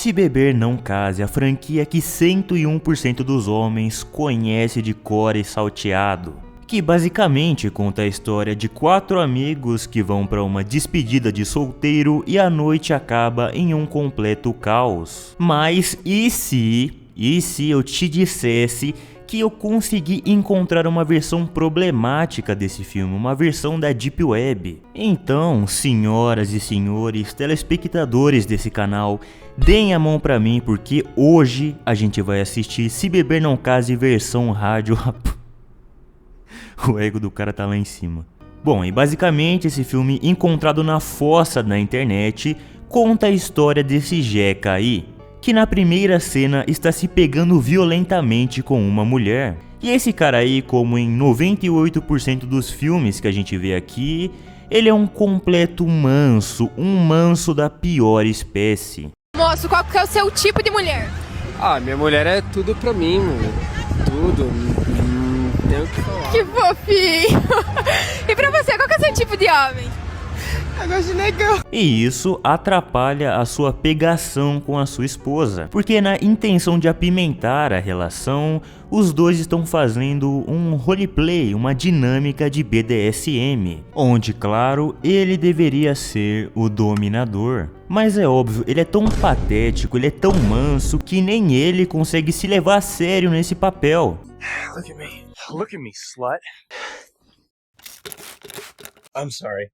Se Beber Não Case, a franquia que 101% dos homens conhece de cor e salteado, que basicamente conta a história de 4 amigos que vão para uma despedida de solteiro e a noite acaba em um completo caos. Mas e se eu te dissesse que eu consegui encontrar uma versão problemática desse filme, uma versão da Deep Web? Então, senhoras e senhores, telespectadores desse canal, deem a mão pra mim, porque hoje a gente vai assistir Se Beber Não Case versão rádio. O ego do cara tá lá em cima. Bom, e basicamente esse filme, encontrado na fossa da internet, conta a história desse jeca aí, que na primeira cena está se pegando violentamente com uma mulher. E esse cara aí, como em 98% dos filmes que a gente vê aqui, ele é um completo manso, um manso da pior espécie. Moço, qual que é o seu tipo de mulher? Ah, minha mulher é tudo pra mim, mano. Tudo. Tenho o que falar. Que fofinho. E pra você, qual que é o seu tipo de homem? Eu gosto de negão. E isso atrapalha a sua pegação com a sua esposa, porque na intenção de apimentar a relação, os dois estão fazendo um roleplay, uma dinâmica de BDSM, onde, claro, ele deveria ser o dominador. Mas é óbvio, ele é tão patético, ele é tão manso, que nem ele consegue se levar a sério nesse papel. Look at me, slut. I'm sorry.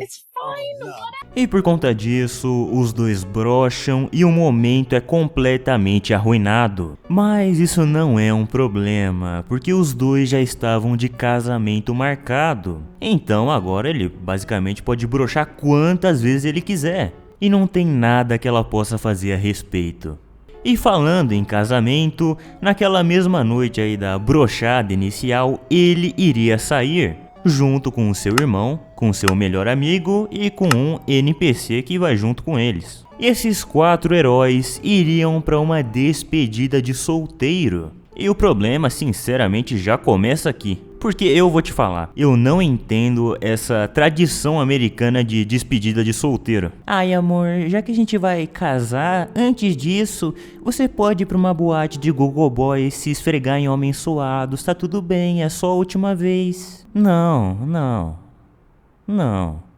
It's fine. E por conta disso, os dois brocham e o momento é completamente arruinado. Mas isso não é um problema, porque os dois já estavam de casamento marcado. Então agora ele basicamente pode brochar quantas vezes ele quiser. E não tem nada que ela possa fazer a respeito. E falando em casamento, naquela mesma noite aí da brochada inicial, ele iria sair, junto com o seu irmão, com seu melhor amigo e com um NPC que vai junto com eles. E esses 4 heróis iriam para uma despedida de solteiro. E o problema, sinceramente, já começa aqui. Porque eu vou te falar, eu não entendo essa tradição americana de despedida de solteiro. Ai amor, já que a gente vai casar, antes disso, você pode ir pra uma boate de gogo boy se esfregar em homens suados, tá tudo bem, é só a última vez. Não.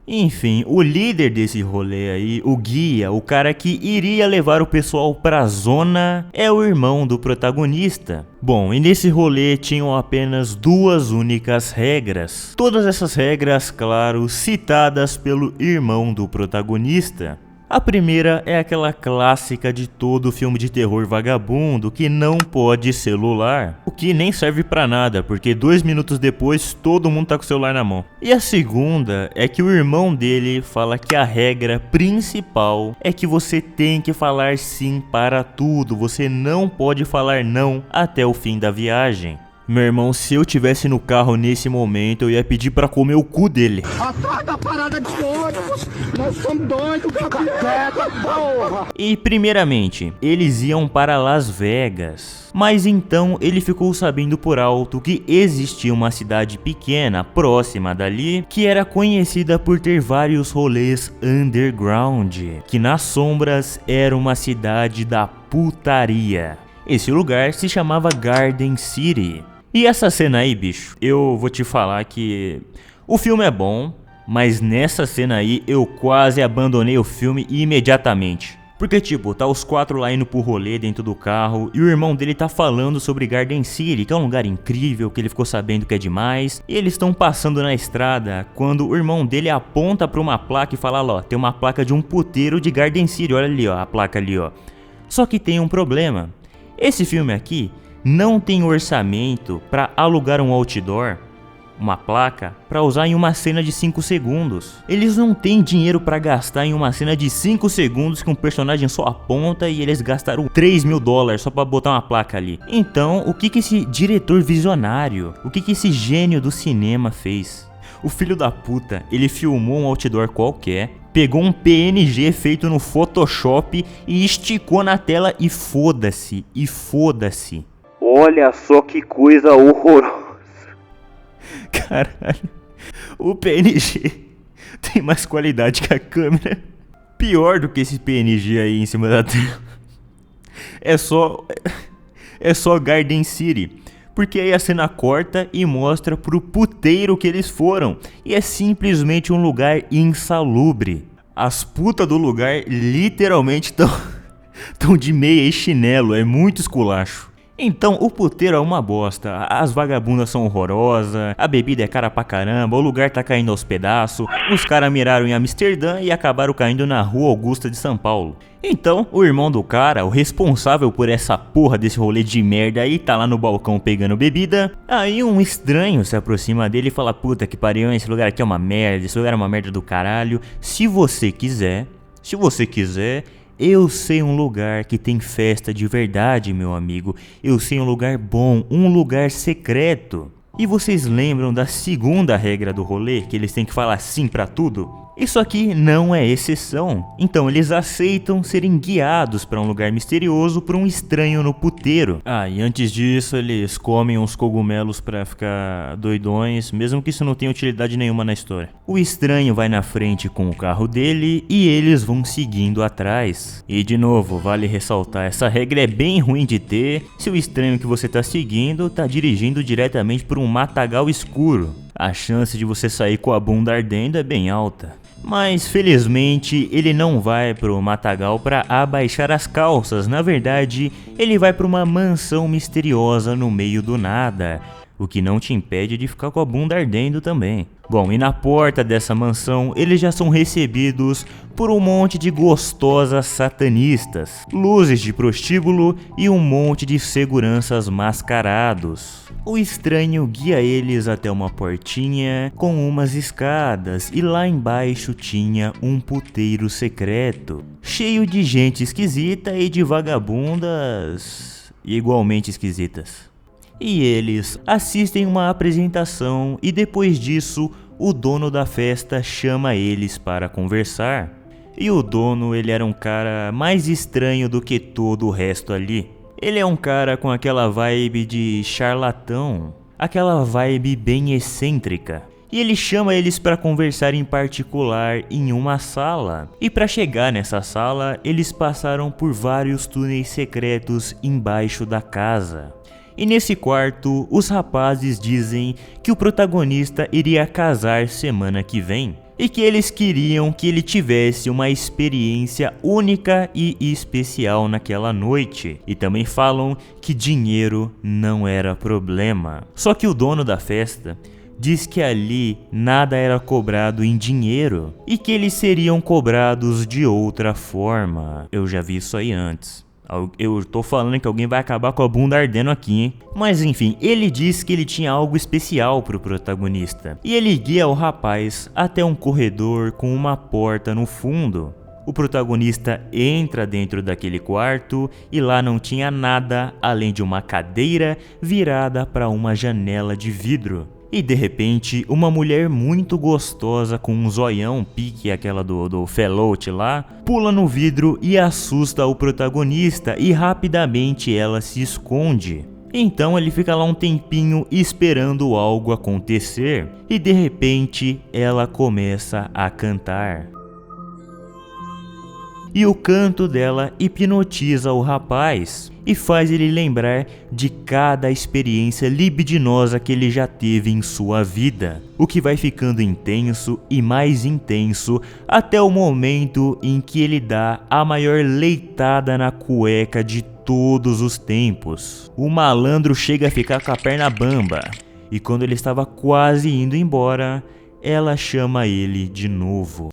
Enfim, o líder desse rolê aí, o guia, o cara que iria levar o pessoal pra zona, é o irmão do protagonista. Bom, e nesse rolê tinham apenas 2 únicas regras. Todas essas regras, claro, citadas pelo irmão do protagonista. A primeira é aquela clássica de todo filme de terror vagabundo, que não pode celular. O que nem serve pra nada, porque 2 minutos depois todo mundo tá com o celular na mão. E a segunda é que o irmão dele fala que a regra principal é que você tem que falar sim para tudo. Você não pode falar não até o fim da viagem. Meu irmão, se eu tivesse no carro nesse momento, eu ia pedir pra comer o cu dele. Atrás da parada de ônibus, nós estamos doidos, capeta, porra. E primeiramente, eles iam para Las Vegas. Mas então ele ficou sabendo por alto que existia uma cidade pequena próxima dali, que era conhecida por ter vários rolês underground, que nas sombras era uma cidade da putaria. Esse lugar se chamava Garden City. E essa cena aí, bicho, eu vou te falar que o filme é bom, mas nessa cena aí eu quase abandonei o filme imediatamente. Porque tipo, tá os 4 lá indo pro rolê dentro do carro e o irmão dele tá falando sobre Garden City, que é um lugar incrível, que ele ficou sabendo que é demais. E eles estão passando na estrada quando o irmão dele aponta pra uma placa e fala, ó, tem uma placa de um puteiro de Garden City, olha ali ó, a placa ali ó. Só que tem um problema. Esse filme aqui não tem orçamento para alugar um outdoor, uma placa, para usar em uma cena de 5 segundos. Eles não têm dinheiro para gastar em uma cena de 5 segundos que um personagem só aponta e eles gastaram $3.000 só para botar uma placa ali. Então, o que esse diretor visionário, o que esse gênio do cinema fez? O filho da puta, ele filmou um outdoor qualquer, pegou um PNG feito no Photoshop e esticou na tela e foda-se, Olha só que coisa horrorosa. Caralho, o PNG tem mais qualidade que a câmera. Pior do que esse PNG aí em cima da tela. É só Garden City. Porque aí a cena corta e mostra pro puteiro que eles foram. E é simplesmente um lugar insalubre. As putas do lugar literalmente tão de meia e chinelo, é muito esculacho. Então o puteiro é uma bosta, as vagabundas são horrorosas, a bebida é cara pra caramba, o lugar tá caindo aos pedaços, os caras miraram em Amsterdã e acabaram caindo na Rua Augusta de São Paulo. Então o irmão do cara, o responsável por essa porra desse rolê de merda aí, tá lá no balcão pegando bebida. Aí um estranho se aproxima dele e fala: puta que pariu, esse lugar aqui é uma merda, esse lugar é uma merda do caralho. Se você quiser, eu sei um lugar que tem festa de verdade, meu amigo. Eu sei um lugar bom, um lugar secreto. E vocês lembram da segunda regra do rolê, que eles têm que falar sim pra tudo? Isso aqui não é exceção. Então eles aceitam serem guiados para um lugar misterioso por um estranho no puteiro. Ah, e antes disso eles comem uns cogumelos pra ficar doidões, mesmo que isso não tenha utilidade nenhuma na história. O estranho vai na frente com o carro dele e eles vão seguindo atrás. E de novo, vale ressaltar, essa regra é bem ruim de ter se o estranho que você tá seguindo tá dirigindo diretamente por um matagal escuro. A chance de você sair com a bunda ardendo é bem alta. Mas felizmente ele não vai pro matagal pra abaixar as calças, na verdade ele vai pra uma mansão misteriosa no meio do nada, o que não te impede de ficar com a bunda ardendo também. Bom, e na porta dessa mansão eles já são recebidos por um monte de gostosas satanistas, luzes de prostíbulo e um monte de seguranças mascarados. O estranho guia eles até uma portinha com umas escadas e lá embaixo tinha um puteiro secreto, cheio de gente esquisita e de vagabundas igualmente esquisitas. E eles assistem uma apresentação e depois disso o dono da festa chama eles para conversar. E o dono, ele era um cara mais estranho do que todo o resto ali. Ele é um cara com aquela vibe de charlatão, aquela vibe bem excêntrica. E ele chama eles para conversar em particular em uma sala. E para chegar nessa sala, eles passaram por vários túneis secretos embaixo da casa. E nesse quarto, os rapazes dizem que o protagonista iria casar semana que vem. E que eles queriam que ele tivesse uma experiência única e especial naquela noite. E também falam que dinheiro não era problema. Só que o dono da festa diz que ali nada era cobrado em dinheiro e que eles seriam cobrados de outra forma. Eu já vi isso aí antes. Eu tô falando que alguém vai acabar com a bunda ardendo aqui, hein? Mas enfim, ele diz que ele tinha algo especial pro protagonista. E ele guia o rapaz até um corredor com uma porta no fundo. O protagonista entra dentro daquele quarto e lá não tinha nada além de uma cadeira virada para uma janela de vidro. E de repente, uma mulher muito gostosa com um zoião, pique aquela do Fallout lá, pula no vidro e assusta o protagonista e rapidamente ela se esconde. Então ele fica lá um tempinho esperando algo acontecer e de repente ela começa a cantar. E o canto dela hipnotiza o rapaz e faz ele lembrar de cada experiência libidinosa que ele já teve em sua vida, o que vai ficando intenso e mais intenso até o momento em que ele dá a maior leitada na cueca de todos os tempos. O malandro chega a ficar com a perna bamba e quando ele estava quase indo embora, ela chama ele de novo.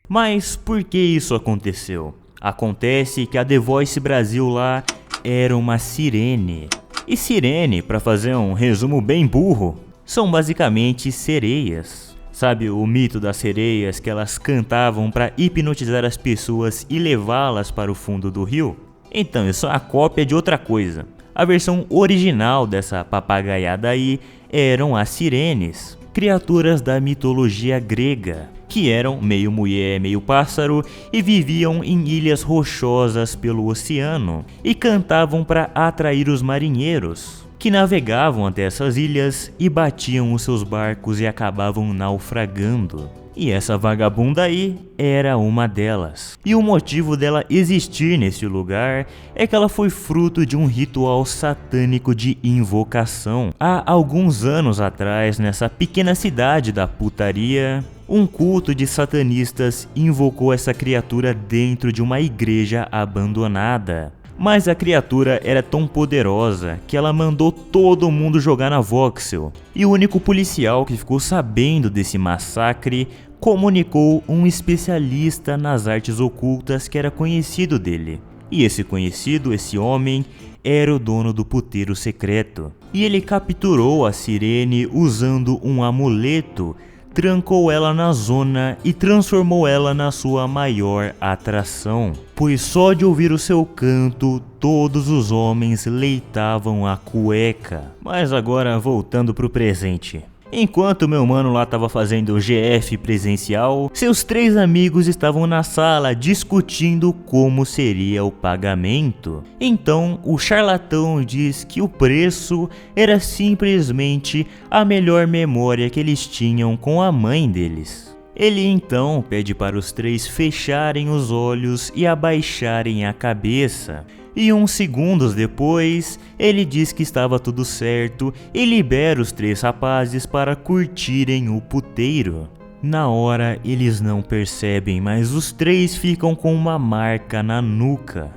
Mas por que isso aconteceu? Acontece que a The Voice Brasil lá era uma sirene. E sirene, para fazer um resumo bem burro, são basicamente sereias. Sabe o mito das sereias que elas cantavam para hipnotizar as pessoas e levá-las para o fundo do rio? Então, isso é a cópia de outra coisa. A versão original dessa papagaiada aí eram as sirenes, criaturas da mitologia grega, que eram meio mulher, meio pássaro e viviam em ilhas rochosas pelo oceano e cantavam para atrair os marinheiros, que navegavam até essas ilhas e batiam os seus barcos e acabavam naufragando. E essa vagabunda aí era uma delas. E o motivo dela existir nesse lugar é que ela foi fruto de um ritual satânico de invocação. Há alguns anos atrás, nessa pequena cidade da putaria, um culto de satanistas invocou essa criatura dentro de uma igreja abandonada. Mas a criatura era tão poderosa que ela mandou todo mundo jogar na voxel. E o único policial que ficou sabendo desse massacre comunicou um especialista nas artes ocultas que era conhecido dele. E esse conhecido, esse homem, era o dono do puteiro secreto. E ele capturou a Sirene usando um amuleto, trancou ela na zona e transformou ela na sua maior atração, pois só de ouvir o seu canto, todos os homens leitavam a cueca. Mas agora voltando pro presente. Enquanto meu mano lá tava fazendo o GF presencial, seus 3 amigos estavam na sala discutindo como seria o pagamento. Então o charlatão diz que o preço era simplesmente a melhor memória que eles tinham com a mãe deles. Ele então pede para os 3 fecharem os olhos e abaixarem a cabeça. E uns segundos depois, ele diz que estava tudo certo e libera os 3 rapazes para curtirem o puteiro. Na hora eles não percebem, mas os 3 ficam com uma marca na nuca.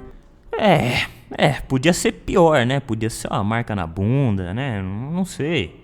Podia ser pior, né? Podia ser uma marca na bunda, né? Não sei.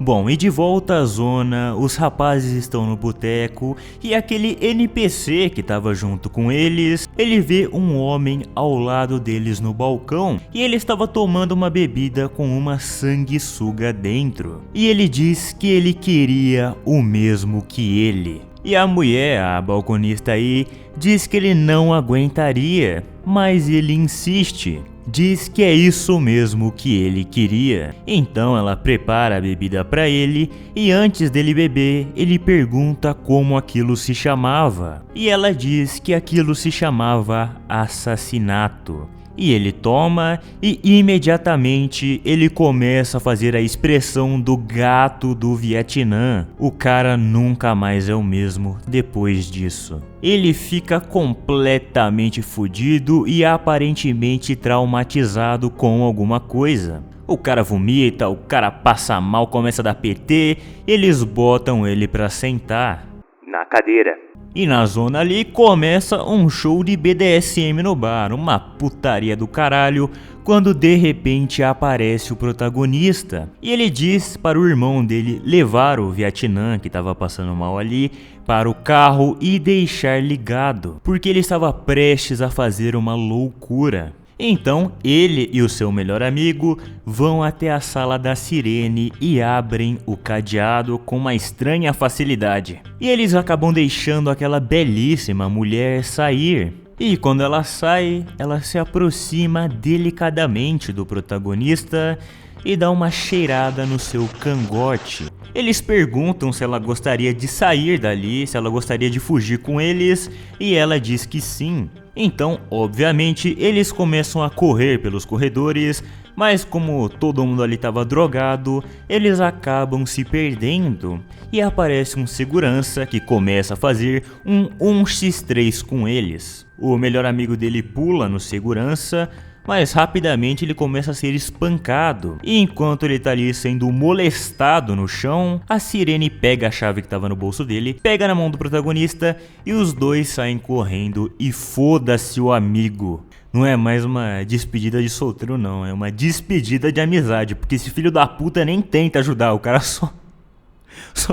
Bom, e de volta à zona, os rapazes estão no boteco e aquele NPC que tava junto com eles, ele vê um homem ao lado deles no balcão e ele estava tomando uma bebida com uma sanguessuga dentro. E ele diz que ele queria o mesmo que ele. E a mulher, a balconista aí, diz que ele não aguentaria, mas ele insiste. Diz que é isso mesmo que ele queria. Então ela prepara a bebida para ele e antes dele beber, ele pergunta como aquilo se chamava. E ela diz que aquilo se chamava assassinato. E ele toma e imediatamente ele começa a fazer a expressão do gato do Vietnã. O cara nunca mais é o mesmo depois disso. Ele fica completamente fudido e aparentemente traumatizado com alguma coisa. O cara vomita, o cara passa mal, começa a dar PT, eles botam ele pra sentar na cadeira. E na zona ali começa um show de BDSM no bar, uma putaria do caralho, quando de repente aparece o protagonista. E ele diz para o irmão dele levar o Vietnã, que estava passando mal ali, para o carro e deixar ligado, porque ele estava prestes a fazer uma loucura. Então ele e o seu melhor amigo vão até a sala da Sirene e abrem o cadeado com uma estranha facilidade. E eles acabam deixando aquela belíssima mulher sair. E quando ela sai, ela se aproxima delicadamente do protagonista e dá uma cheirada no seu cangote. Eles perguntam se ela gostaria de sair dali, se ela gostaria de fugir com eles, e ela diz que sim. Então, obviamente, eles começam a correr pelos corredores, mas como todo mundo ali estava drogado, eles acabam se perdendo. E aparece um segurança que começa a fazer um 1x3 com eles. O melhor amigo dele pula no segurança, mas rapidamente ele começa a ser espancado. E enquanto ele tá ali sendo molestado no chão, a Sirene pega a chave que tava no bolso dele, pega na mão do protagonista e os dois saem correndo e foda-se o amigo. Não é mais uma despedida de solteiro não, é uma despedida de amizade, porque esse filho da puta nem tenta ajudar, o cara só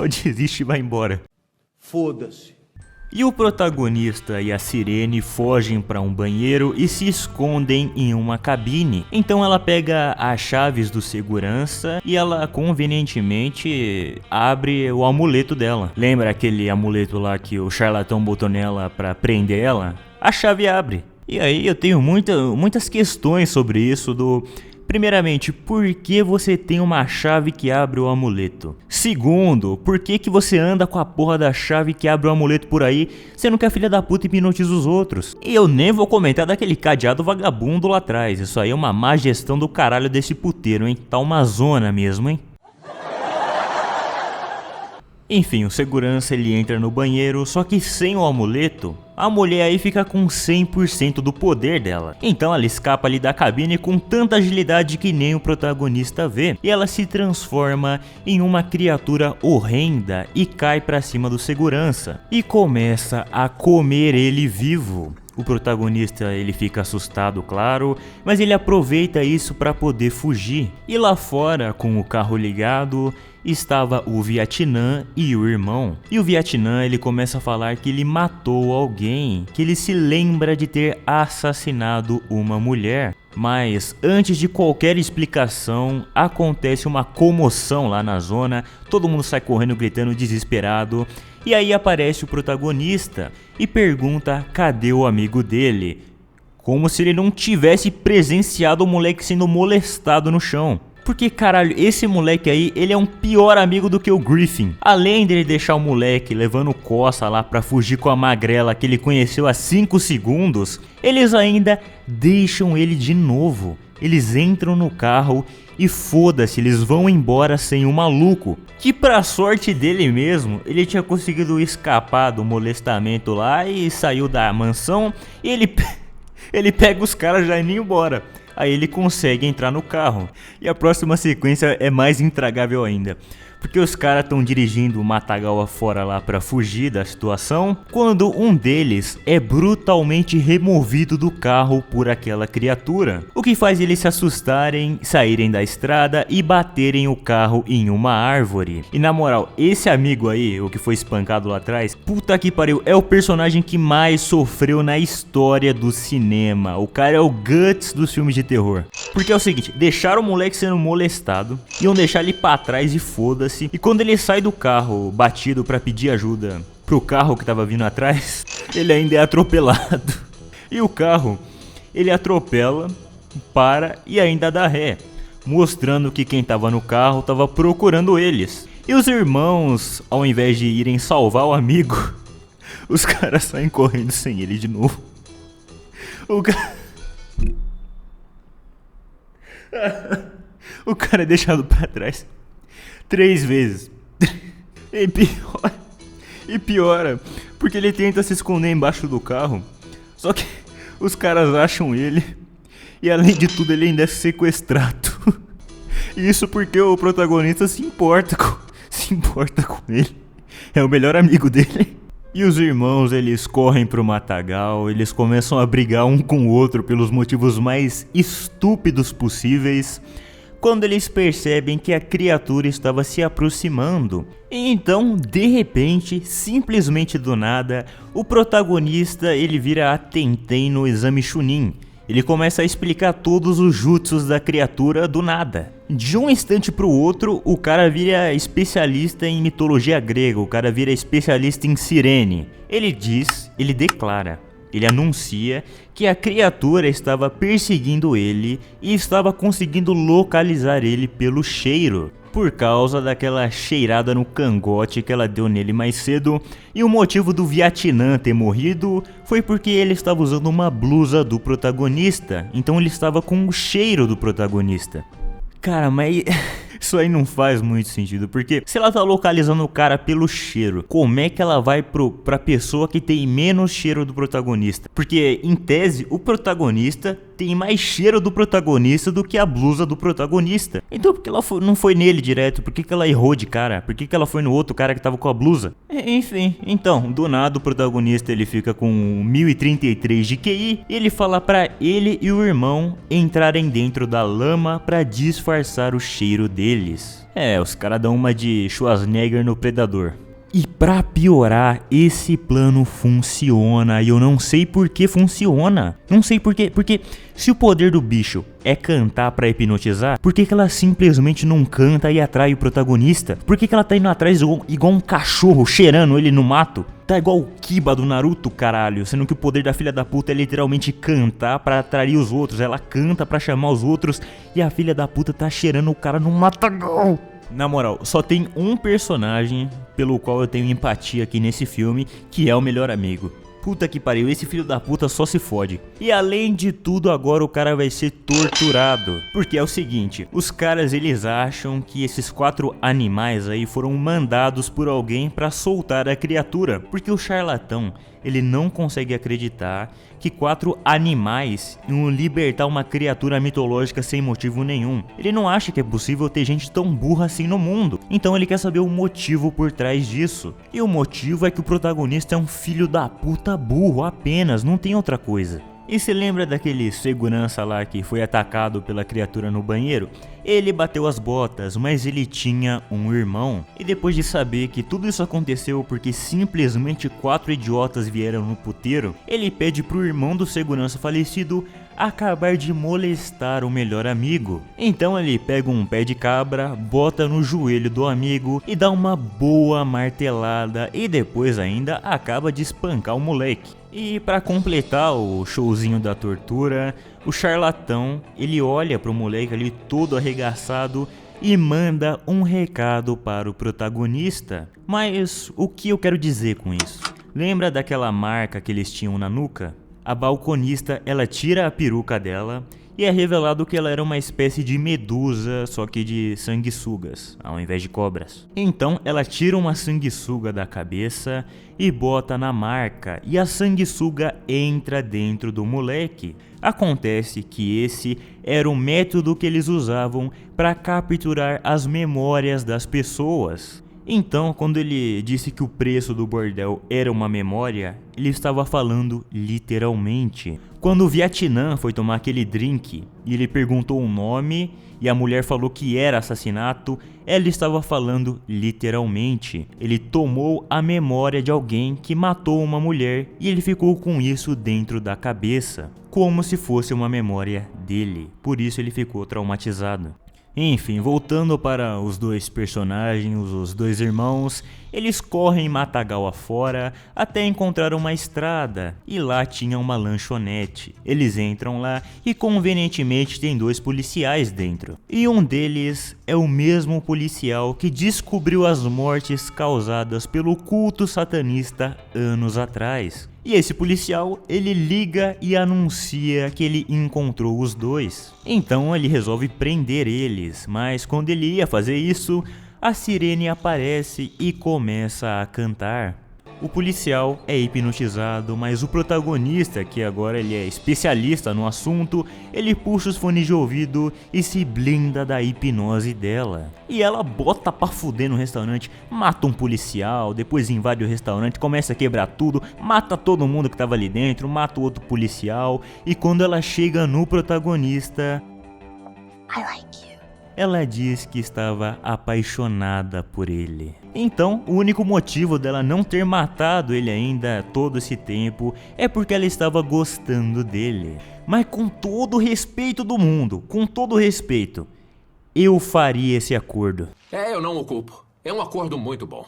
desiste e vai embora. Foda-se. E o protagonista e a Sirene fogem para um banheiro e se escondem em uma cabine. Então ela pega as chaves do segurança e ela convenientemente abre o amuleto dela. Lembra aquele amuleto lá que o charlatão botou nela para prender ela? A chave abre. E aí eu tenho muitas questões sobre isso Primeiramente, por que você tem uma chave que abre o amuleto? Segundo, por que você anda com a porra da chave que abre o amuleto por aí, sendo que a filha da puta hipnotiza os outros? E eu nem vou comentar daquele cadeado vagabundo lá atrás, isso aí é uma má gestão do caralho desse puteiro, hein? Tá uma zona mesmo, hein? Enfim, o segurança ele entra no banheiro, só que sem o amuleto, a mulher aí fica com 100% do poder dela. Então ela escapa ali da cabine com tanta agilidade que nem o protagonista vê. E ela se transforma em uma criatura horrenda e cai pra cima do segurança. E começa a comer ele vivo. O protagonista ele fica assustado, claro, mas ele aproveita isso para poder fugir. E lá fora, com o carro ligado, estava o Vietnã e o irmão. E o Vietnã ele começa a falar que ele matou alguém, que ele se lembra de ter assassinado uma mulher. Mas antes de qualquer explicação, acontece uma comoção lá na zona, todo mundo sai correndo gritando desesperado. E aí aparece o protagonista e pergunta cadê o amigo dele, como se ele não tivesse presenciado o moleque sendo molestado no chão. Porque caralho, esse moleque aí, ele é um pior amigo do que o Griffin. Além dele deixar o moleque levando coça lá pra fugir com a magrela que ele conheceu há 5 segundos, eles ainda deixam ele de novo. Eles entram no carro e foda-se, eles vão embora sem o maluco. Que pra sorte dele mesmo, ele tinha conseguido escapar do molestamento lá e saiu da mansão. E ele pega os caras já indo embora. Aí ele consegue entrar no carro. E a próxima sequência é mais intragável ainda. Porque os caras estão dirigindo o matagal afora lá pra fugir da situação, quando um deles é brutalmente removido do carro por aquela criatura. O que faz eles se assustarem, saírem da estrada e baterem o carro em uma árvore. E na moral, esse amigo aí, o que foi espancado lá atrás, puta que pariu, é o personagem que mais sofreu na história do cinema. O cara é o Guts dos filmes de terror. Porque é o seguinte, deixaram o moleque sendo molestado, iam deixar ele pra trás e foda-se. E quando ele sai do carro batido pra pedir ajuda pro carro que tava vindo atrás, ele ainda é atropelado. E o carro, ele atropela, para e ainda dá ré, mostrando que quem tava no carro tava procurando eles. E os irmãos, ao invés de irem salvar o amigo, os caras saem correndo sem ele de novo. O cara é deixado pra trás 3 vezes. E piora, porque ele tenta se esconder embaixo do carro. Só que os caras acham ele. E além de tudo, ele ainda é sequestrado. Isso porque o protagonista se importa com ele. É o melhor amigo dele. E os irmãos, eles correm pro matagal, eles começam a brigar um com o outro pelos motivos mais estúpidos possíveis, quando eles percebem que a criatura estava se aproximando. E então, de repente, simplesmente do nada, o protagonista ele vira a Tenten no exame Chunin. Ele começa a explicar todos os jutsus da criatura do nada. De um instante pro outro, o cara vira especialista em mitologia grega, o cara vira especialista em sirene. Ele declara, ele anuncia que a criatura estava perseguindo ele e estava conseguindo localizar ele pelo cheiro, por causa daquela cheirada no cangote que ela deu nele mais cedo. E o motivo do Vietnã ter morrido foi porque ele estava usando uma blusa do protagonista, então ele estava com o cheiro do protagonista. Cara, mas isso aí não faz muito sentido, porque se ela tá localizando o cara pelo cheiro, como é que ela vai pra pessoa que tem menos cheiro do protagonista? Porque, em tese, o protagonista tem mais cheiro do protagonista do que a blusa do protagonista. Então por que ela não foi nele direto? Por que ela errou de cara? Por que ela foi no outro cara que tava com a blusa? Enfim, então, do nada o protagonista ele fica com 1033 de QI e ele fala pra ele e o irmão entrarem dentro da lama pra disfarçar o cheiro deles. Os caras dão uma de Schwarzenegger no Predador. E pra piorar, esse plano funciona e eu não sei por que funciona. Não sei por quê, porque se o poder do bicho é cantar pra hipnotizar, por que ela simplesmente não canta e atrai o protagonista? Por que ela tá indo atrás igual um cachorro cheirando ele no mato? Tá igual o Kiba do Naruto, caralho, sendo que o poder da filha da puta é literalmente cantar pra atrair os outros. Ela canta pra chamar os outros e a filha da puta tá cheirando o cara no matagal. Na moral, só tem um personagem pelo qual eu tenho empatia aqui nesse filme, que é o melhor amigo. Puta que pariu, esse filho da puta só se fode. E além de tudo, agora o cara vai ser torturado. Porque é o seguinte, os caras eles acham que esses 4 animais aí foram mandados por alguém pra soltar a criatura. Porque o charlatão, ele não consegue acreditar que 4 animais iam libertar uma criatura mitológica sem motivo nenhum. Ele não acha que é possível ter gente tão burra assim no mundo. Então ele quer saber o motivo por trás disso. E o motivo é que o protagonista é um filho da puta burro apenas, não tem outra coisa. E se lembra daquele segurança lá que foi atacado pela criatura no banheiro? Ele bateu as botas, mas ele tinha um irmão. E depois de saber que tudo isso aconteceu porque simplesmente 4 idiotas vieram no puteiro, ele pede pro irmão do segurança falecido acabar de molestar o melhor amigo. Então ele pega um pé de cabra, bota no joelho do amigo e dá uma boa martelada e depois ainda acaba de espancar o moleque. E para completar o showzinho da tortura, o charlatão, ele olha pro moleque ali todo arregaçado e manda um recado para o protagonista. Mas o que eu quero dizer com isso? Lembra daquela marca que eles tinham na nuca? A balconista, ela tira a peruca dela e é revelado que ela era uma espécie de medusa, só que de sanguessugas, ao invés de cobras. Então ela tira uma sanguessuga da cabeça e bota na marca, e a sanguessuga entra dentro do moleque. Acontece que esse era o método que eles usavam para capturar as memórias das pessoas. Então, quando ele disse que o preço do bordel era uma memória, ele estava falando literalmente. Quando o Vietnã foi tomar aquele drink e ele perguntou o nome e a mulher falou que era assassinato, ela estava falando literalmente. Ele tomou a memória de alguém que matou uma mulher e ele ficou com isso dentro da cabeça, como se fosse uma memória dele. Por isso ele ficou traumatizado. Enfim, voltando para os 2 personagens, os 2 irmãos, eles correm matagal afora até encontrar uma estrada e lá tinha uma lanchonete. Eles entram lá e convenientemente tem 2 policiais dentro. E um deles é o mesmo policial que descobriu as mortes causadas pelo culto satanista anos atrás. E esse policial, ele liga e anuncia que ele encontrou os 2. Então ele resolve prender eles, mas quando ele ia fazer isso, a sirene aparece e começa a cantar. O policial é hipnotizado, mas o protagonista, que agora ele é especialista no assunto, ele puxa os fones de ouvido e se blinda da hipnose dela. E ela bota pra fuder no restaurante, mata um policial, depois invade o restaurante, começa a quebrar tudo, mata todo mundo que tava ali dentro, mata o outro policial, e quando ela chega no protagonista, I like you. ela diz que estava apaixonada por ele. Então, o único motivo dela não ter matado ele ainda todo esse tempo é porque ela estava gostando dele. Mas com todo o respeito do mundo, com todo o respeito, eu faria esse acordo. Eu não o culpo. É um acordo muito bom.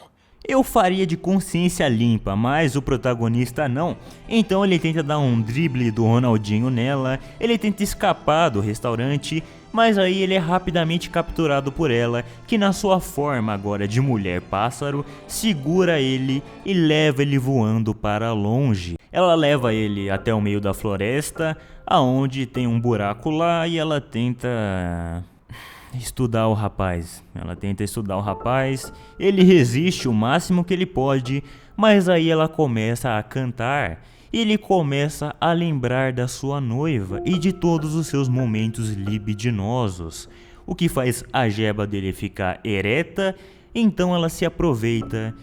Eu faria de consciência limpa, mas o protagonista não. Então ele tenta dar um drible do Ronaldinho nela, ele tenta escapar do restaurante, mas aí ele é rapidamente capturado por ela, que na sua forma agora de mulher pássaro, segura ele e leva ele voando para longe. Ela leva ele até o meio da floresta, aonde tem um buraco lá e ela tenta estudar o rapaz. Ele resiste o máximo que ele pode, mas aí ela começa a cantar. E ele começa a lembrar da sua noiva e de todos os seus momentos libidinosos, o que faz a jeba dele ficar ereta, então ela se aproveita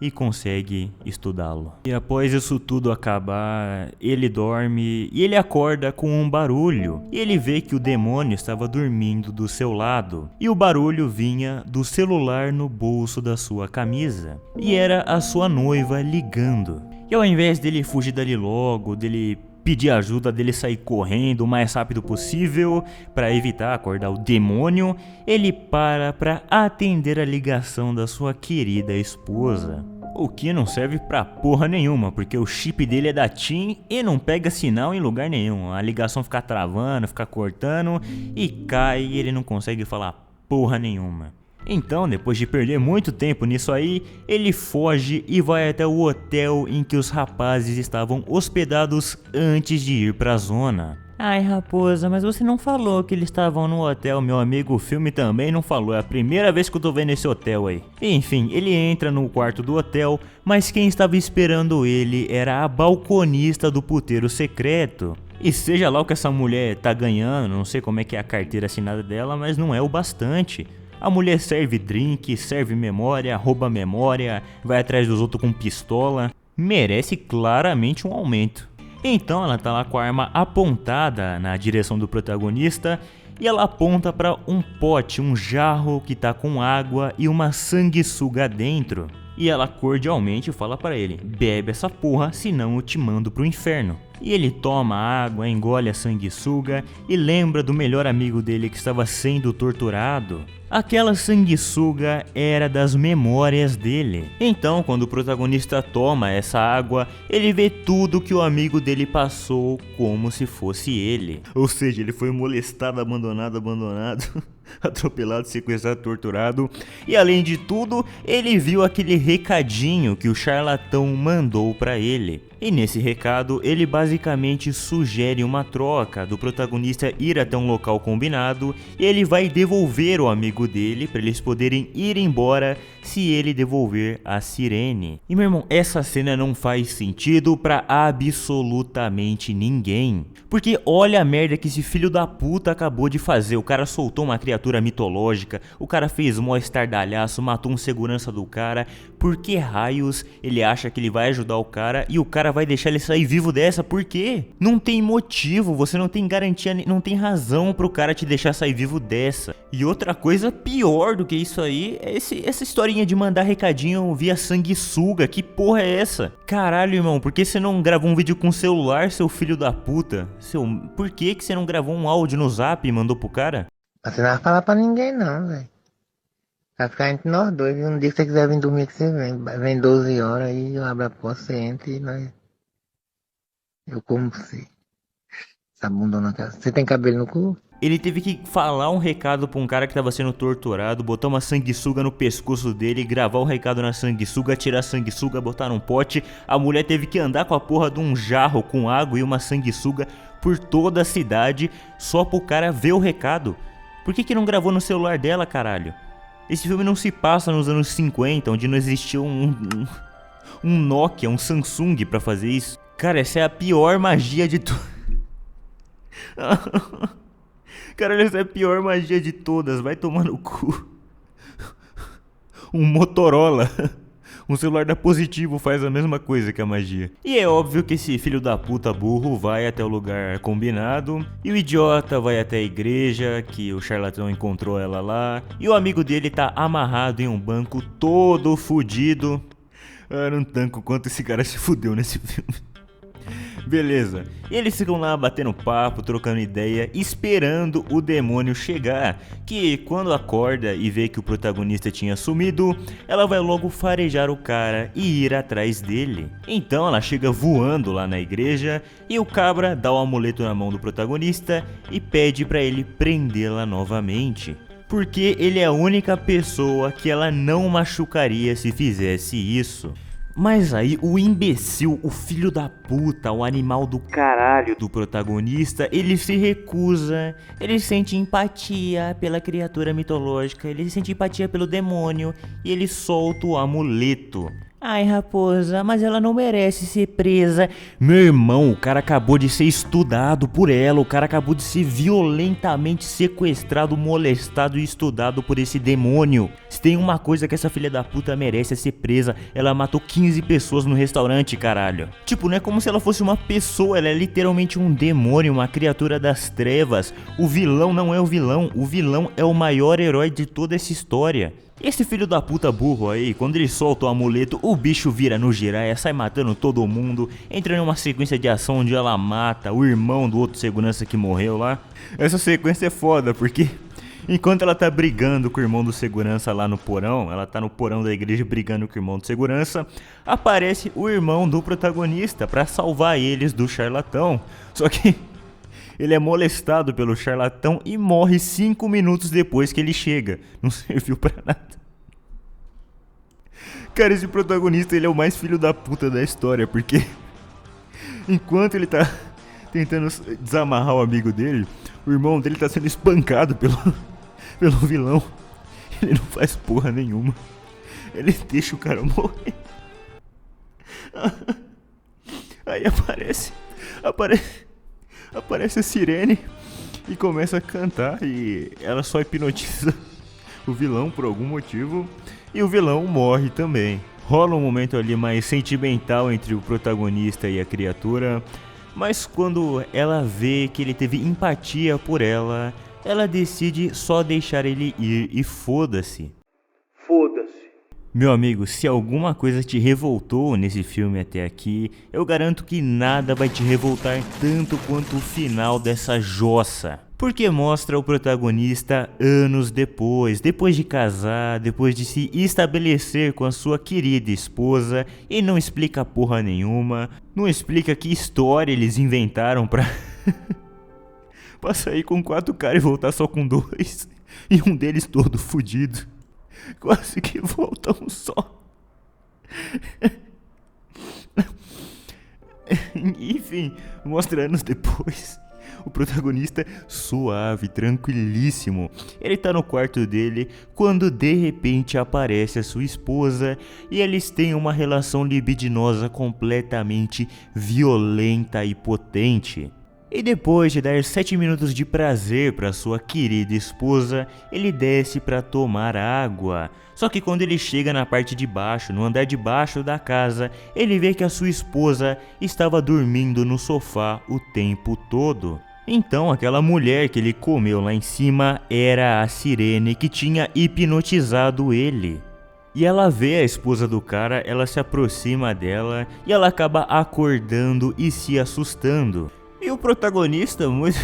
e consegue estudá-lo. E após isso tudo acabar, ele dorme e ele acorda com um barulho. E ele vê que o demônio estava dormindo do seu lado. E o barulho vinha do celular no bolso da sua camisa. E era a sua noiva ligando. E ao invés dele fugir dali logo, dele pedir ajuda, dele sair correndo o mais rápido possível para evitar acordar o demônio, ele para atender a ligação da sua querida esposa. O que não serve pra porra nenhuma, porque o chip dele é da TIM e não pega sinal em lugar nenhum. A ligação fica travando, fica cortando e cai e ele não consegue falar porra nenhuma. Então, depois de perder muito tempo nisso aí, ele foge e vai até o hotel em que os rapazes estavam hospedados antes de ir pra zona. Ai, raposa, mas você não falou que eles estavam no hotel, meu amigo. O filme também não falou, é a primeira vez que eu tô vendo esse hotel aí. Enfim, ele entra no quarto do hotel, mas quem estava esperando ele era a balconista do puteiro secreto. E seja lá o que essa mulher tá ganhando, não sei como é que é a carteira assinada dela, mas não é o bastante. A mulher serve drink, serve memória, rouba memória, vai atrás dos outros com pistola. Merece claramente um aumento. Então ela tá lá com a arma apontada na direção do protagonista e ela aponta para um pote, um jarro que tá com água e uma sanguessuga dentro. E ela cordialmente fala para ele: bebe essa porra, senão eu te mando pro inferno. E ele toma a água, engole a sanguessuga e lembra do melhor amigo dele que estava sendo torturado. Aquela sanguessuga era das memórias dele. Então, quando o protagonista toma essa água, ele vê tudo que o amigo dele passou como se fosse ele. Ou seja, ele foi molestado, abandonado, atropelado, sequestrado, torturado. E além de tudo, ele viu aquele recadinho que o charlatão mandou pra ele. E nesse recado, ele basicamente sugere uma troca do protagonista ir até um local combinado e ele vai devolver o amigo dele para eles poderem ir embora se ele devolver a sirene. E meu irmão, essa cena não faz sentido pra absolutamente ninguém. Porque olha a merda que esse filho da puta acabou de fazer. O cara soltou uma criatura mitológica, o cara fez mó estardalhaço, matou um segurança do cara. Por que raios ele acha que ele vai ajudar o cara e o cara vai deixar ele sair vivo dessa? Por quê? Não tem motivo, você não tem garantia, não tem razão pro cara te deixar sair vivo dessa. E outra coisa pior do que isso aí é essa historinha de mandar recadinho via sanguessuga. Que porra é essa? Caralho, irmão, por que você não gravou um vídeo com celular, seu filho da puta? Por que você não gravou um áudio no Zap e mandou pro cara? Você não vai falar pra ninguém não, velho. Vai ficar entre nós dois. Um dia que você quiser vir dormir, que você vem. Vem 12 horas aí, eu abro a porta, você entra e nós... Eu como você. Essa bundona casa. Você tem cabelo no cu? Ele teve que falar um recado pra um cara que tava sendo torturado, botar uma sanguessuga no pescoço dele, gravar o recado na sanguessuga, tirar a sanguessuga, botar num pote. A mulher teve que andar com a porra de um jarro com água e uma sanguessuga por toda a cidade só pro cara ver o recado. Por que não gravou no celular dela, caralho? Esse filme não se passa nos anos 50, onde não existia um Nokia, um Samsung pra fazer isso. Cara, essa é a pior magia de Cara, essa é a pior magia de todas. Vai tomar no cu. Um Motorola. Um celular da Positivo faz a mesma coisa que a magia. E é óbvio que esse filho da puta burro vai até o lugar combinado. E o idiota vai até a igreja, que o charlatão encontrou ela lá. E o amigo dele tá amarrado em um banco todo fudido. Eu não tanco quanto esse cara se fudeu nesse filme. Beleza, e eles ficam lá batendo papo, trocando ideia, esperando o demônio chegar, que quando acorda e vê que o protagonista tinha sumido, ela vai logo farejar o cara e ir atrás dele. Então ela chega voando lá na igreja e o cabra dá o amuleto na mão do protagonista e pede pra ele prendê-la novamente. Porque ele é a única pessoa que ela não machucaria se fizesse isso. Mas aí o imbecil, o filho da puta, o animal do caralho do protagonista, ele se recusa, ele sente empatia pela criatura mitológica, ele sente empatia pelo demônio e ele solta o amuleto. Ai, raposa, mas ela não merece ser presa. Meu irmão, o cara acabou de ser estudado por ela, o cara acabou de ser violentamente sequestrado, molestado e estudado por esse demônio. Se tem uma coisa que essa filha da puta merece é ser presa, ela matou 15 pessoas no restaurante, caralho. Tipo, não é como se ela fosse uma pessoa, ela é literalmente um demônio, uma criatura das trevas. O vilão não é o vilão é o maior herói de toda essa história. Esse filho da puta burro aí, quando ele solta o amuleto, o bicho vira no giraia, sai matando todo mundo, entra numa sequência de ação onde ela mata o irmão do outro segurança que morreu lá. Essa sequência é foda, porque enquanto ela tá brigando com o irmão do segurança lá no porão, ela tá no porão da igreja brigando com o irmão do segurança, aparece o irmão do protagonista pra salvar eles do charlatão. Só que Ele é molestado pelo charlatão e morre 5 minutos depois que ele chega. Não serviu pra nada. Cara, esse protagonista, ele é o mais filho da puta da história, porque enquanto ele tá tentando desamarrar o amigo dele, o irmão dele tá sendo espancado pelo vilão. Ele não faz porra nenhuma. Ele deixa o cara morrer. Aí aparece a sirene e começa a cantar, e ela só hipnotiza o vilão por algum motivo, e o vilão morre também. Rola um momento ali mais sentimental entre o protagonista e a criatura, mas quando ela vê que ele teve empatia por ela, ela decide só deixar ele ir e foda-se. Meu amigo, se alguma coisa te revoltou nesse filme até aqui, eu garanto que nada vai te revoltar tanto quanto o final dessa jossa. Porque mostra o protagonista anos depois de casar, depois de se estabelecer com a sua querida esposa, e não explica porra nenhuma, não explica que história eles inventaram pra sair com 4 caras e voltar só com 2, e um deles todo fudido. Quase que volta um só. Enfim, mostra anos depois o protagonista suave, tranquilíssimo. Ele tá no quarto dele quando de repente aparece a sua esposa e eles têm uma relação libidinosa completamente violenta e potente. E depois de dar 7 minutos de prazer para sua querida esposa, ele desce para tomar água. Só que quando ele chega na parte de baixo, no andar de baixo da casa, ele vê que a sua esposa estava dormindo no sofá o tempo todo. Então aquela mulher que ele comeu lá em cima era a sirene que tinha hipnotizado ele. E ela vê a esposa do cara, ela se aproxima dela e ela acaba acordando e se assustando. E o protagonista, muito...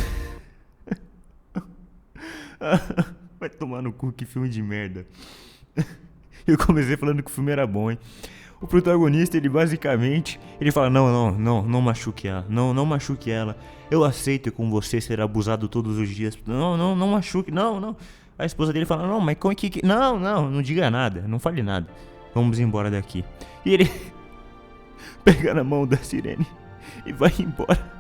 Vai tomar no cu, que filme de merda. Eu comecei falando que o filme era bom, hein. O protagonista, ele basicamente, ele fala, não machuque ela, não machuque ela. Eu aceito com você ser abusado todos os dias. Não machuque, não. A esposa dele fala, não, mas como é que... Não diga nada, não fale nada. Vamos embora daqui. E ele pega na mão da sirene e vai embora.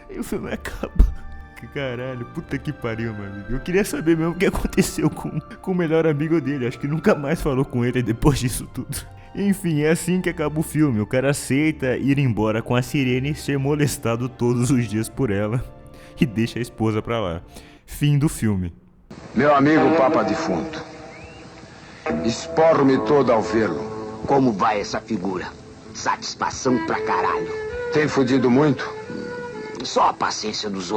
E o filme acaba. Caralho, puta que pariu, meu amigo. Eu queria saber mesmo o que aconteceu com o melhor amigo dele. Acho que nunca mais falou com ele depois disso tudo. Enfim, é assim que acaba o filme. O cara aceita ir embora com a sirene e ser molestado todos os dias por ela, e deixa a esposa pra lá. Fim do filme. Meu amigo Papa Defunto, esporro-me todo ao vê-lo. Como vai essa figura? Satisfação pra caralho. Tem fudido muito? Só a paciência dos outros.